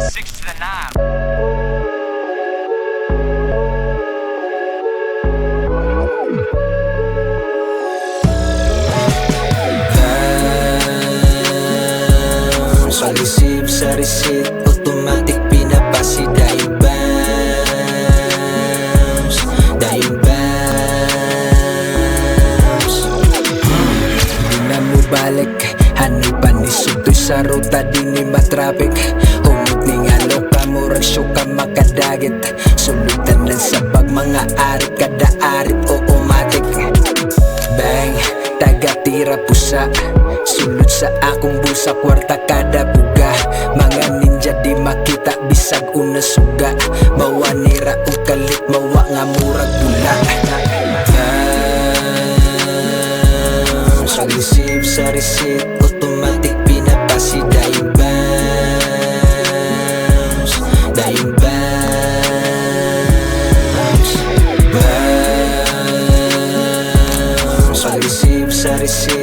6 to the 9. Pag-receive sa receipt, automatic pinapasi dahil bounce, dahil bounce. Di na mo balik, hanipan ni Sutoy sa ruta, di ni matraffic. Humot ni nga loka, murag show ka makadagit. Sulutan lang sa bag, mga arit, kada arit o matik. Bang, taga-tira pusa, sulod sa akong busa, kwarta kada buga. Mga ninja di makita, bisag una suga. Mawa nira o kalit, mawa nga murag bula. Pag-receive sa receipt, automatic pinapasi dahil bounce, dahil bounce, bounce. Pag-receive sa receipt,